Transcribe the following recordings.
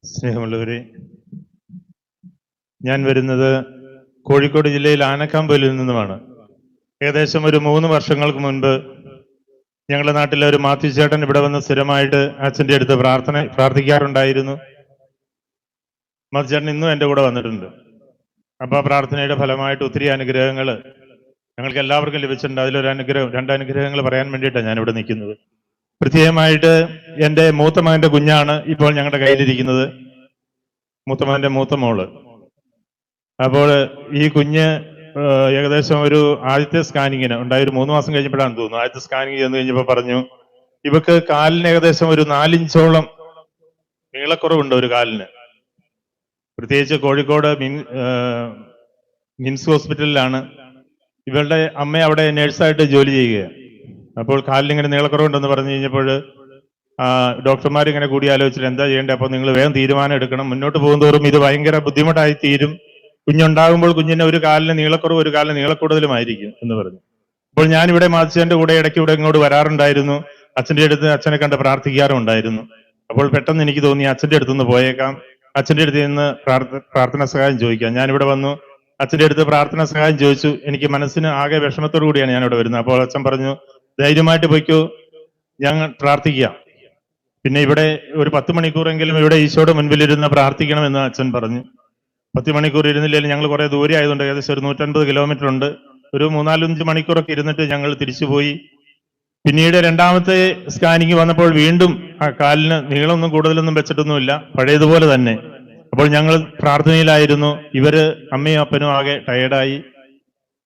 സ്നേഹമുള്ളവരെ, ഞാൻ വരുന്നത് കോഴിക്കോട് ജില്ലയിൽ ആനക്കാമ്പൊയിലിൽ നിന്നുമാണ്. ഏകദേശം ഒരു 3 വർഷങ്ങൾക്ക് മുൻപ് ഞങ്ങളുടെ നാട്ടിലെ ഒരു മാത്യു ചേട്ടൻ ഇവിടെ വന്ന് സ്ഥിരമായിട്ട് അച്ഛൻ്റെ അടുത്ത് പ്രാർത്ഥിക്കാറുണ്ടായിരുന്നു. മാത്യു ചേട്ടൻ ഇന്നും എൻ്റെ കൂടെ വന്നിട്ടുണ്ട്. അപ്പോൾ ആ പ്രാർത്ഥനയുടെ ഫലമായിട്ട് ഒത്തിരി അനുഗ്രഹങ്ങൾ ഞങ്ങൾക്ക് എല്ലാവർക്കും ലഭിച്ചിട്ടുണ്ട്. അതിലൊരു അനുഗ്രഹം, 2 അനുഗ്രഹങ്ങൾ പറയാൻ വേണ്ടിയിട്ടാണ് ഞാനിവിടെ നിൽക്കുന്നത്. പ്രത്യേകമായിട്ട് എൻ്റെ മൂത്ത മകൻ്റെ കുഞ്ഞാണ് ഇപ്പോൾ ഞങ്ങളുടെ കയ്യിലിരിക്കുന്നത്, മൂത്ത മകൻ്റെ മൂത്ത മോള്. അപ്പോൾ ഈ കുഞ്ഞ് ഏകദേശം ഒരു ആദ്യത്തെ സ്കാനിങ്ങിന് ഉണ്ടായി, ഒരു 3 മാസം കഴിഞ്ഞപ്പോഴാണ് തോന്നുന്നു. ആദ്യത്തെ സ്കാനിങ് ചെന്ന് കഴിഞ്ഞപ്പോൾ പറഞ്ഞു ഇവക്ക് കാലിന് ഏകദേശം ഒരു 4 ഇഞ്ചോളം നീളക്കുറവുണ്ട് ഒരു കാലിന്. പ്രത്യേകിച്ച് കോഴിക്കോട് മിംസ് ഹോസ്പിറ്റലിലാണ്. ഇവളുടെ അമ്മ അവിടെ നേഴ്സായിട്ട് ജോലി ചെയ്യുകയാണ്. അപ്പോൾ കാലിനിങ്ങനെ നീളക്കുറവുണ്ടെന്ന് പറഞ്ഞു കഴിഞ്ഞപ്പോൾ ഡോക്ടർമാർ ഇങ്ങനെ കൂടി ആലോചിച്ചിട്ട് എന്താ ചെയ്യേണ്ടത്, അപ്പോൾ നിങ്ങൾ വേഗം തീരുമാനം എടുക്കണം, മുന്നോട്ട് പോകുന്തോറും ഇത് ഭയങ്കര ബുദ്ധിമുട്ടായി തീരും, കുഞ്ഞുണ്ടാകുമ്പോൾ കുഞ്ഞിന് ഒരു കാലിന് നീളക്കുറവ് ഒരു കാലിന് നീളക്കൂടുതലുമായിരിക്കും എന്ന് പറഞ്ഞു. അപ്പോൾ ഞാനിവിടെ മാത്യച്ചൻ്റെ കൂടെ ഇടയ്ക്ക് ഇവിടെ ഇങ്ങോട്ട് വരാറുണ്ടായിരുന്നു, അച്ഛൻ്റെ അടുത്ത് അച്ഛനെ കണ്ട് പ്രാർത്ഥിക്കാറുണ്ടായിരുന്നു. അപ്പോൾ പെട്ടെന്ന് എനിക്ക് തോന്നി അച്ഛൻ്റെ അടുത്തുനിന്ന് പോയേക്കാം, അച്ഛൻ്റെ അടുത്ത് നിന്ന് പ്രാർത്ഥന സഹായം ചോദിക്കാം. ഞാനിവിടെ വന്നു, അച്ഛൻ്റെ അടുത്ത് പ്രാർത്ഥന സഹായം ചോദിച്ചു. എനിക്ക് മനസ്സിന് ആകെ വിഷമത്തോടു കൂടിയാണ് ഞാനിവിടെ വരുന്നത്. അപ്പോൾ അച്ഛൻ പറഞ്ഞു ധൈര്യമായിട്ട് പോയിക്കോ, ഞങ്ങൾ പ്രാർത്ഥിക്കാം. പിന്നെ ഇവിടെ ഒരു 10 മണിക്കൂറെങ്കിലും ഇവിടെ ഈശോയുടെ മുൻപിലിരുന്ന് പ്രാർത്ഥിക്കണമെന്ന് അച്ഛൻ പറഞ്ഞു. 10 മണിക്കൂർ ഇരുന്നില്ലെങ്കിൽ ഞങ്ങൾ കുറെ ദൂരെ ആയതുകൊണ്ട് ഏകദേശം ഒരു 150 കിലോമീറ്റർ ഉണ്ട്. ഒരു 3-4-5 മണിക്കൂറൊക്കെ ഇരുന്നിട്ട് ഞങ്ങൾ തിരിച്ചുപോയി. പിന്നീട് 2ാമത്തെ സ്കാനിങ് വന്നപ്പോൾ വീണ്ടും ആ കാലിന് നീളമൊന്നും കൂടുതലൊന്നും വെച്ചിട്ടൊന്നുമില്ല, പഴയതുപോലെ തന്നെ. അപ്പോൾ ഞങ്ങൾ പ്രാർത്ഥനയിലായിരുന്നു. ഇവര് അമ്മയും അപ്പനും ആകെ ടയേർഡായി.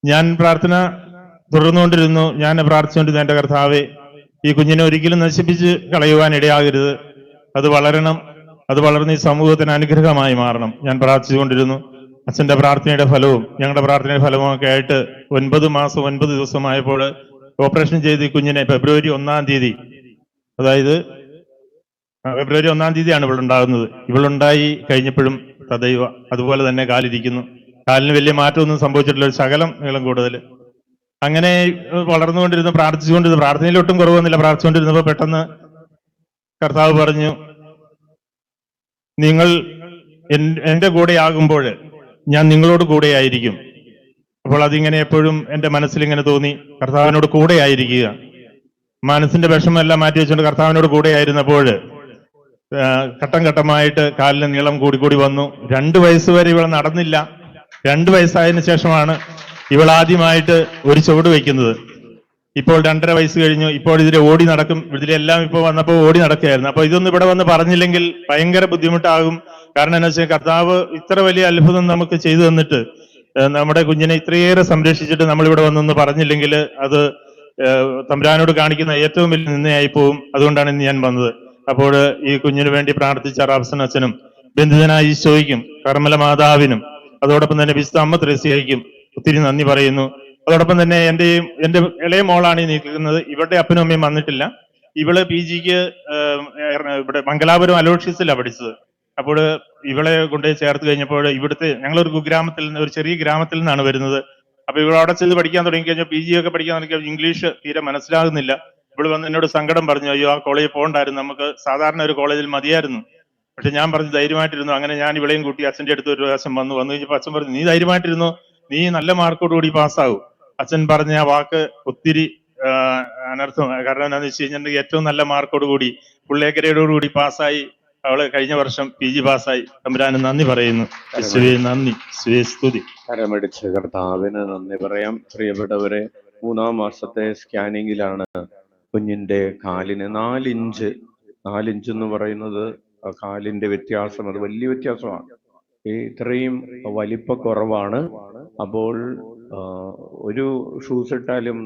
ഞാൻ പ്രാർത്ഥന തുടർന്നുകൊണ്ടിരുന്നു. ഞാൻ പ്രാർത്ഥിച്ചുകൊണ്ടിരുന്നു, എൻ്റെ കർത്താവേ, ഈ കുഞ്ഞിനെ ഒരിക്കലും നശിപ്പിച്ച് കളയുവാൻ ഇടയാകരുത്, അത് വളരണം, അത് വളർന്ന് ഈ സമൂഹത്തിന് അനുഗ്രഹമായി മാറണം. ഞാൻ പ്രാർത്ഥിച്ചുകൊണ്ടിരുന്നു. അച്ഛൻ്റെ പ്രാർത്ഥനയുടെ ഫലവും ഞങ്ങളുടെ പ്രാർത്ഥനയുടെ ഫലവും ഒക്കെ ആയിട്ട് 9 മാസം 9 ദിവസമായപ്പോൾ ഓപ്പറേഷൻ ചെയ്ത് ഈ കുഞ്ഞിനെ ഫെബ്രുവരി 1-ാം തീയതി, അതായത് ഫെബ്രുവരി 1-ാം തീയതിയാണ് ഇവളുണ്ടാകുന്നത്. ഇവളുണ്ടായി കഴിഞ്ഞപ്പോഴും തദൈവ അതുപോലെ തന്നെ കാലിരിക്കുന്നു. കാലിന് വലിയ മാറ്റമൊന്നും സംഭവിച്ചിട്ടില്ല, ഒരു ശകലം നീളം കൂടുതൽ. അങ്ങനെ വളർന്നുകൊണ്ടിരുന്നു, പ്രാർത്ഥിച്ചുകൊണ്ടിരുന്നു. പ്രാർത്ഥനയിലൊട്ടും കുറവൊന്നുമില്ല. പ്രാർത്ഥിച്ചുകൊണ്ടിരുന്നപ്പോൾ പെട്ടെന്ന് കർത്താവ് പറഞ്ഞു, നിങ്ങൾ എൻ്റെ കൂടെ ആകുമ്പോൾ ഞാൻ നിങ്ങളോട് കൂടെ ആയിരിക്കും. അപ്പോൾ അതിങ്ങനെ എപ്പോഴും എൻ്റെ മനസ്സിലിങ്ങനെ തോന്നി, കർത്താവിനോട് കൂടെ ആയിരിക്കുക. മനസ്സിന്റെ വിഷമമെല്ലാം മാറ്റി വെച്ചുകൊണ്ട് കർത്താവിനോട് കൂടെ ആയിരുന്നപ്പോൾ ഘട്ടം ഘട്ടമായിട്ട് കാലിന് നീളം കൂടി വന്നു. 2 വയസ്സ് വരെ ഇവൾ നടന്നില്ല. 2 വയസ്സായതിനു ശേഷമാണ് ഇവൾ ആദ്യമായിട്ട് ഒരു ചുവട് വയ്ക്കുന്നത്. ഇപ്പോൾ 2.5 വയസ്സ് കഴിഞ്ഞു. ഇപ്പോൾ ഇതിലെ ഓടി നടക്കും. ഇതിലെല്ലാം ഇപ്പോൾ വന്നപ്പോൾ ഓടി നടക്കുകയായിരുന്നു. അപ്പൊ ഇതൊന്നും ഇവിടെ വന്ന് പറഞ്ഞില്ലെങ്കിൽ ഭയങ്കര ബുദ്ധിമുട്ടാകും. കാരണം എന്താ വെച്ചാൽ കർത്താവ് ഇത്ര വലിയ അത്ഭുതം നമുക്ക് ചെയ്തു തന്നിട്ട്, നമ്മുടെ കുഞ്ഞിനെ ഇത്രയേറെ സംരക്ഷിച്ചിട്ട് നമ്മളിവിടെ വന്നൊന്ന് പറഞ്ഞില്ലെങ്കിൽ അത് തമ്പുരാനോട് കാണിക്കുന്ന ഏറ്റവും വലിയ നിന്ദയായി പോവും. അതുകൊണ്ടാണ് ഇന്ന് ഞാൻ വന്നത്. അപ്പോൾ ഈ കുഞ്ഞിന് വേണ്ടി പ്രാർത്ഥിച്ച റാബ്സൺ അച്ഛനും ബന്ധിതനായ ഈശോയ്ക്കും കർമ്മല മാതാവിനും അതോടൊപ്പം തന്നെ വിശുദ്ധ അമ്മ ത്രേസ്യയ്ക്കും ഒത്തിരി നന്ദി പറയുന്നു. അതോടൊപ്പം തന്നെ എൻ്റെ ഇളയ മോളാണ് ഈ നിൽക്കുന്നത്. ഇവരുടെ അപ്പനും അമ്മയും വന്നിട്ടില്ല. ഇവള് PGക്ക് ഇവിടെ മംഗലാപുരം അലോഷ്യസിലാണ് പഠിച്ചത്. അപ്പോൾ ഇവളെ കൊണ്ട് ചേർത്ത് കഴിഞ്ഞപ്പോൾ ഇവിടുത്തെ ഞങ്ങളൊരു കുഗ്രാമത്തിൽ നിന്ന്, ഒരു ചെറിയ ഗ്രാമത്തിൽ നിന്നാണ് വരുന്നത്. അപ്പൊ ഇവിടെ അവിടെ ചെന്ന് പഠിക്കാൻ തുടങ്ങി കഴിഞ്ഞാൽ PG ഒക്കെ പഠിക്കാൻ തുടങ്ങി ഇംഗ്ലീഷ് തീരെ മനസ്സിലാകുന്നില്ല. ഇവിടെ വന്ന് എന്നോട് സങ്കടം പറഞ്ഞു, അയ്യോ ആ കോളേജിൽ പോകണ്ടായിരുന്നു, നമുക്ക് സാധാരണ ഒരു കോളേജിൽ മതിയായിരുന്നു. പക്ഷെ ഞാൻ പറഞ്ഞു ധൈര്യമായിട്ടിരുന്നു. അങ്ങനെ ഞാൻ ഇവളെയും കൂട്ടി അച്ഛൻ്റെ അടുത്ത് ഒരു പ്രാവശ്യം വന്നു കഴിഞ്ഞപ്പോൾ അച്ഛൻ പറഞ്ഞു, നീ ധൈര്യമായിട്ടിരുന്നു, നീ നല്ല മാർക്കോടുകൂടി പാസ്സാവും. അച്ഛൻ പറഞ്ഞ ആ വാക്ക് ഒത്തിരി അനർത്ഥം. കാരണം എന്താണെന്ന് വെച്ച് കഴിഞ്ഞിട്ടുണ്ടെങ്കിൽ ഏറ്റവും നല്ല മാർക്കോടുകൂടി ഫുൾ A ഗ്രേഡോടുകൂടി പാസ്സായി അവള് കഴിഞ്ഞ വർഷം PG പാസ്സായി. തമ്പുരാന് നന്ദി പറയുന്നു. നന്ദി, സ്തുതി. കരമടിച്ച് കർത്താവിന് നന്ദി പറയാം. പ്രിയപ്പെട്ടവരെ, 3-ാം മാസത്തെ സ്കാനിങ്ങിലാണ് കുഞ്ഞിന്റെ കാലിന് 4 ഇഞ്ച് എന്ന് പറയുന്നത് കാലിന്റെ വ്യത്യാസം, അത് വലിയ വ്യത്യാസമാണ്. ഇത്രയും വലിപ്പക്കുറവാണ്. അപ്പോൾ ഒരു ഷൂസ് ഇട്ടാലും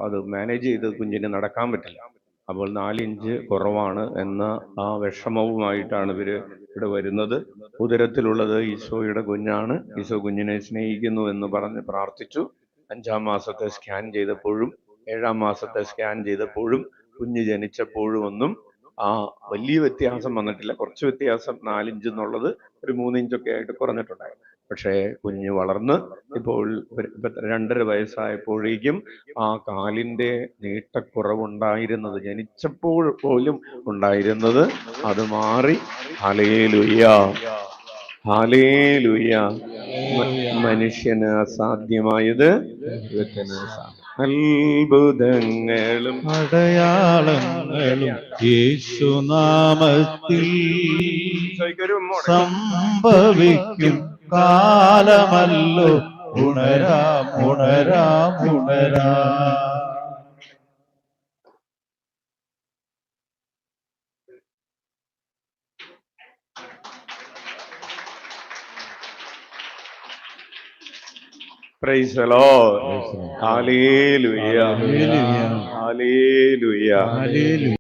അത് മാനേജ് ചെയ്ത് കുഞ്ഞിന് നടക്കാൻ പറ്റില്ല. അപ്പോൾ 4 ഇഞ്ച് കുറവാണ് എന്ന ആ വിഷമവുമായിട്ടാണ് ഇവര് ഇവിടെ വരുന്നത്. ഉദരത്തിലുള്ളത് ഈശോയുടെ കുഞ്ഞാണ്, ഈശോ കുഞ്ഞിനെ സ്നേഹിക്കുന്നു എന്ന് പറഞ്ഞ് പ്രാർത്ഥിച്ചു. 5-ാം മാസത്തെ സ്കാൻ ചെയ്തപ്പോഴും 7-ാം മാസത്തെ സ്കാൻ ചെയ്തപ്പോഴും കുഞ്ഞ് ജനിച്ചപ്പോഴും ഒന്നും ആ വലിയ വ്യത്യാസം വന്നിട്ടില്ല. കുറച്ച് വ്യത്യാസം, 4 ഇഞ്ച് എന്നുള്ളത് ഒരു 3 ഇഞ്ചൊക്കെ ആയിട്ട് കുറഞ്ഞിട്ടുണ്ടായിരുന്നു. പക്ഷേ കുഞ്ഞ് വളർന്ന് ഇപ്പോൾ 2.5 വയസ്സായപ്പോഴേക്കും ആ കാലിന്റെ നീട്ടക്കുറവുണ്ടായിരുന്നത്, ജനിച്ചപ്പോൾ പോലും ഉണ്ടായിരുന്നത്, അത് മാറി ഹല്ലേലൂയ, ഹല്ലേലൂയ. മനുഷ്യന് അസാധ്യമായത് അത്ഭുതങ്ങളും അടയാളങ്ങളും യേശുനാമത്തിൽ സംഭവിക്കും കാലമല്ലോ. ഉണരാം, ഉണരാം, ഉണരാം. Praise the Lord. Hallelujah. Hallelujah. Hallelujah. Hallelujah.